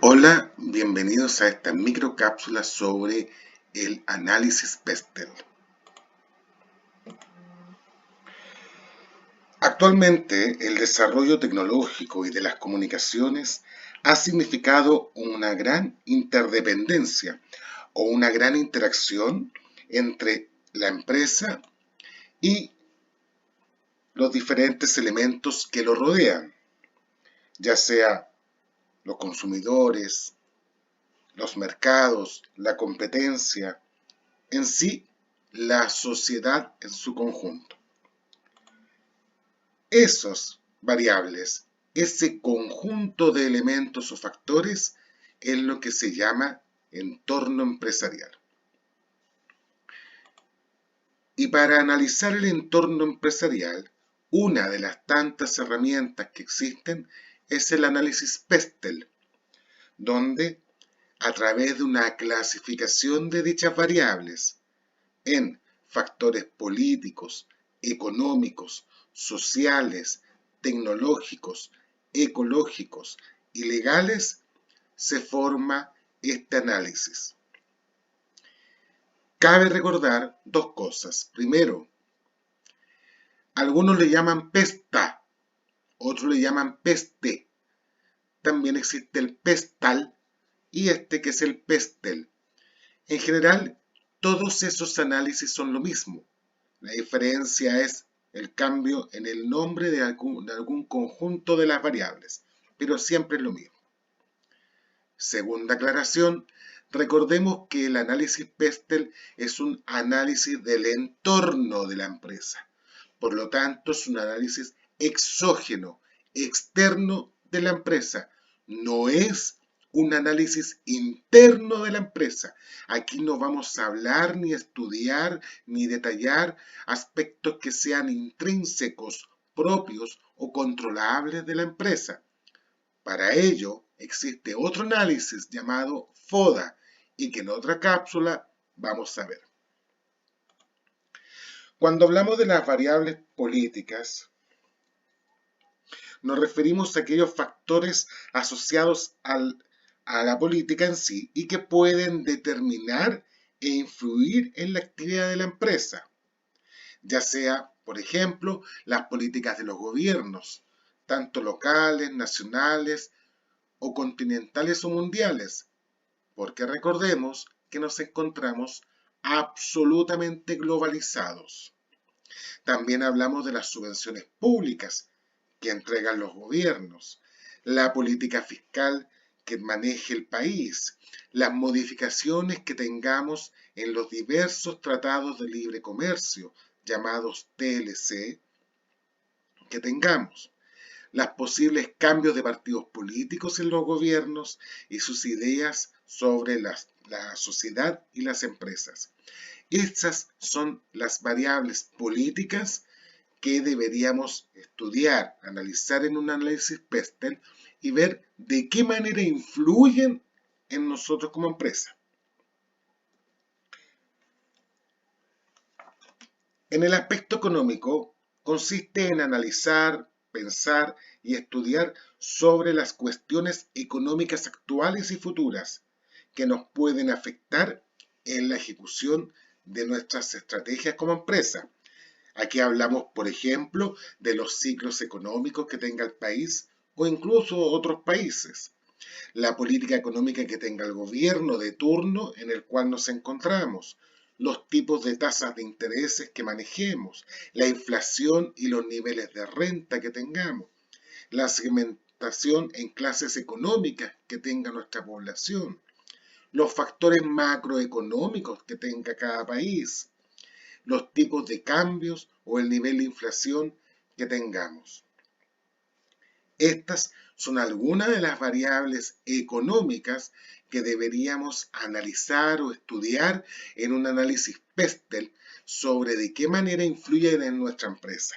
Hola, bienvenidos a esta microcápsula sobre el análisis Pestel. Actualmente, el desarrollo tecnológico y de las comunicaciones ha significado una gran interdependencia o una gran interacción entre la empresa y los diferentes elementos que lo rodean, ya sea los consumidores, los mercados, la competencia, en sí, la sociedad en su conjunto. Esos variables, ese conjunto de elementos o factores, es lo que se llama entorno empresarial. Y para analizar el entorno empresarial, una de las tantas herramientas que existen es el análisis Pestel, donde a través de una clasificación de dichas variables en factores políticos, económicos, sociales, tecnológicos, ecológicos y legales, se forma este análisis. Cabe recordar dos cosas. Primero, algunos le llaman PESTA, otros le llaman PESTE. También existe el PESTAL y este que es el PESTEL. En general, todos esos análisis son lo mismo. La diferencia es el cambio en el nombre de algún conjunto de las variables, pero siempre es lo mismo. Segunda aclaración, recordemos que el análisis Pestel es un análisis del entorno de la empresa. Por lo tanto, es un análisis exógeno, externo de la empresa. No es un análisis interno de la empresa. Aquí no vamos a hablar, ni estudiar, ni detallar aspectos que sean intrínsecos, propios o controlables de la empresa. Para ello, existe otro análisis llamado FODA y que en otra cápsula vamos a ver. Cuando hablamos de las variables políticas, nos referimos a aquellos factores asociados a la política en sí y que pueden determinar e influir en la actividad de la empresa, ya sea, por ejemplo, las políticas de los gobiernos, tanto locales, nacionales o continentales o mundiales, porque recordemos que nos encontramos absolutamente globalizados. También hablamos de las subvenciones públicas que entregan los gobiernos, la política fiscal que maneje el país, las modificaciones que tengamos en los diversos tratados de libre comercio, llamados TLC, que tengamos, los posibles cambios de partidos políticos en los gobiernos y sus ideas sobre la sociedad y las empresas. Estas son las variables políticas que deberíamos estudiar, analizar en un análisis Pestel y ver de qué manera influyen en nosotros como empresa. En el aspecto económico consiste en analizar, pensar y estudiar sobre las cuestiones económicas actuales y futuras que nos pueden afectar en la ejecución de nuestras estrategias como empresa. Aquí hablamos, por ejemplo, de los ciclos económicos que tenga el país o incluso otros países, la política económica que tenga el gobierno de turno en el cual nos encontramos, los tipos de tasas de intereses que manejemos, la inflación y los niveles de renta que tengamos, la segmentación en clases económicas que tenga nuestra población, los factores macroeconómicos que tenga cada país, los tipos de cambios o el nivel de inflación que tengamos. Estas son algunas de las variables económicas que deberíamos analizar o estudiar en un análisis Pestel sobre de qué manera influyen en nuestra empresa.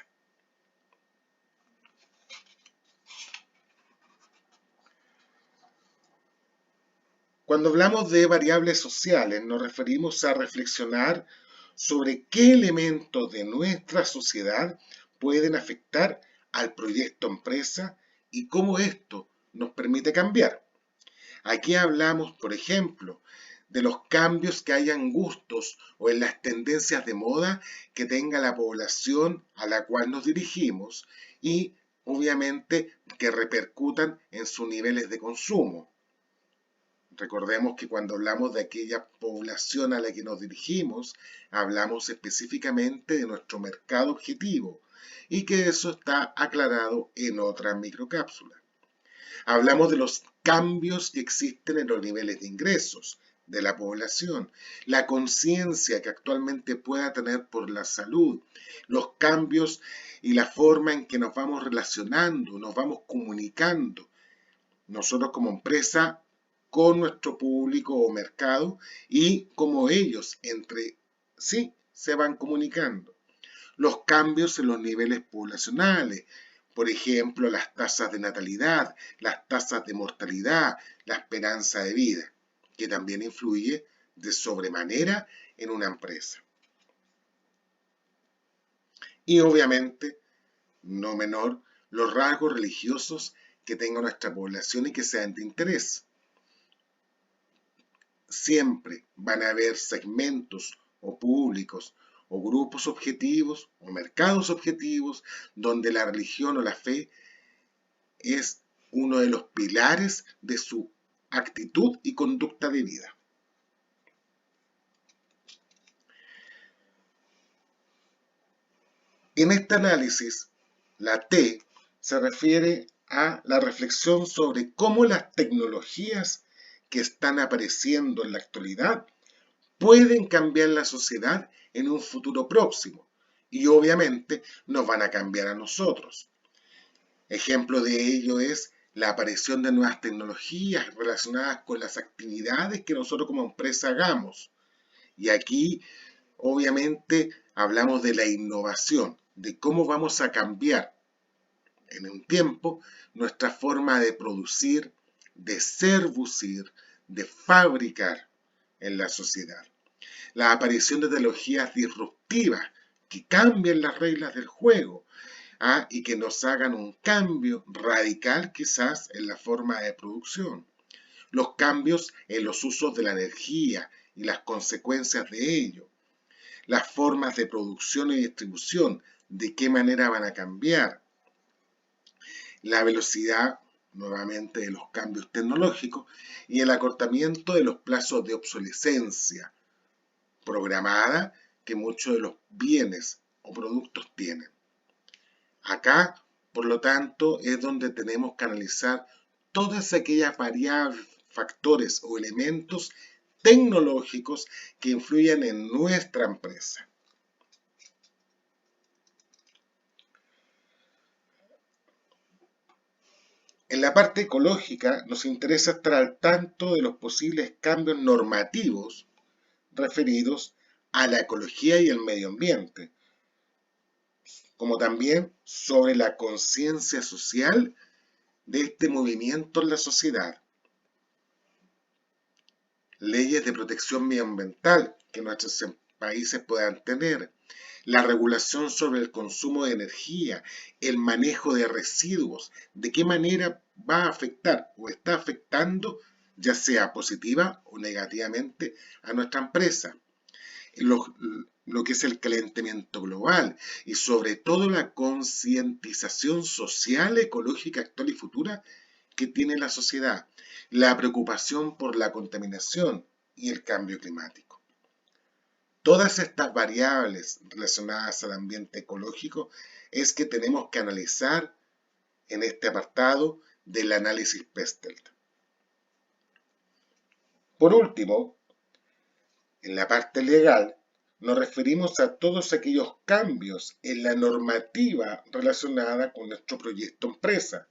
Cuando hablamos de variables sociales, nos referimos a reflexionar sobre qué elementos de nuestra sociedad pueden afectar al proyecto empresa y cómo esto nos permite cambiar. Aquí hablamos, por ejemplo, de los cambios que hayan gustos o en las tendencias de moda que tenga la población a la cual nos dirigimos y obviamente que repercutan en sus niveles de consumo. Recordemos que cuando hablamos de aquella población a la que nos dirigimos, hablamos específicamente de nuestro mercado objetivo y que eso está aclarado en otra microcápsula. Hablamos de los cambios que existen en los niveles de ingresos de la población, la conciencia que actualmente pueda tener por la salud, los cambios y la forma en que nos vamos relacionando, nos vamos comunicando, nosotros como empresa con nuestro público o mercado y cómo ellos entre sí se van comunicando. Los cambios en los niveles poblacionales, por ejemplo, las tasas de natalidad, las tasas de mortalidad, la esperanza de vida, que también influye de sobremanera en una empresa. Y obviamente, no menor, los rasgos religiosos que tenga nuestra población y que sean de interés. Siempre van a haber segmentos o públicos o grupos objetivos o mercados objetivos donde la religión o la fe es uno de los pilares de su actitud y conducta de vida. En este análisis, la T se refiere a la reflexión sobre cómo las tecnologías que están apareciendo en la actualidad pueden cambiar la sociedad en un futuro próximo y obviamente nos van a cambiar a nosotros. Ejemplo de ello es la aparición de nuevas tecnologías relacionadas con las actividades que nosotros como empresa hagamos. Y aquí obviamente hablamos de la innovación, de cómo vamos a cambiar en un tiempo nuestra forma de producir, de servir, de fabricar en la sociedad. La aparición de tecnologías disruptivas que cambien las reglas del juego y que nos hagan un cambio radical quizás en la forma de producción. Los cambios en los usos de la energía y las consecuencias de ello. Las formas de producción y distribución, de qué manera van a cambiar. La velocidad, nuevamente, de los cambios tecnológicos y el acortamiento de los plazos de obsolescencia programada que muchos de los bienes o productos tienen. Acá, por lo tanto, es donde tenemos que analizar todas aquellas variables, factores o elementos tecnológicos que influyen en nuestra empresa. En la parte ecológica nos interesa estar al tanto de los posibles cambios normativos referidos a la ecología y el medio ambiente, como también sobre la conciencia social de este movimiento en la sociedad. Leyes de protección medioambiental que nuestros países puedan tener, la regulación sobre el consumo de energía, el manejo de residuos, de qué manera va a afectar o está afectando, ya sea positiva o negativamente, a nuestra empresa. Lo que es el calentamiento global y sobre todo la concientización social, ecológica actual y futura que tiene la sociedad, la preocupación por la contaminación y el cambio climático. Todas estas variables relacionadas al ambiente ecológico es que tenemos que analizar en este apartado del análisis Pestelt. Por último, en la parte legal, nos referimos a todos aquellos cambios en la normativa relacionada con nuestro proyecto empresa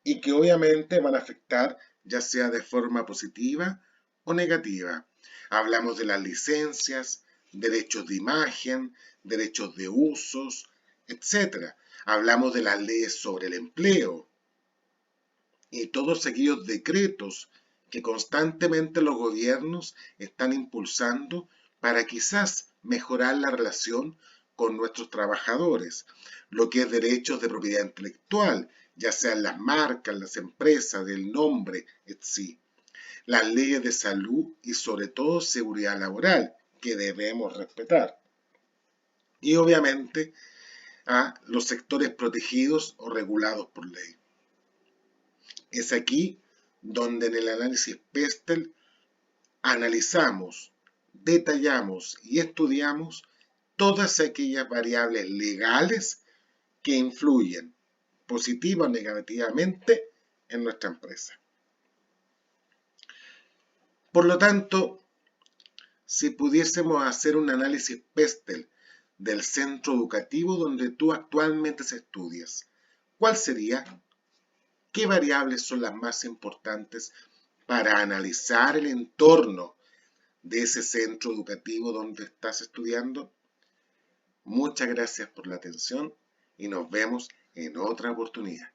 y que obviamente van a afectar ya sea de forma positiva o negativa. Hablamos de las licencias, derechos de imagen, derechos de usos, etc. Hablamos de las leyes sobre el empleo y todos aquellos decretos que constantemente los gobiernos están impulsando para quizás mejorar la relación con nuestros trabajadores, lo que es derechos de propiedad intelectual, ya sean las marcas, las empresas, del nombre, etc. las leyes de salud y sobre todo seguridad laboral que debemos respetar. Y obviamente a los sectores protegidos o regulados por ley. Es aquí donde en el análisis Pestel analizamos, detallamos y estudiamos todas aquellas variables legales que influyen positiva o negativamente en nuestra empresa. Por lo tanto, si pudiésemos hacer un análisis Pestel del centro educativo donde tú actualmente estudias, ¿cuál sería? ¿Qué variables son las más importantes para analizar el entorno de ese centro educativo donde estás estudiando? Muchas gracias por la atención y nos vemos en otra oportunidad.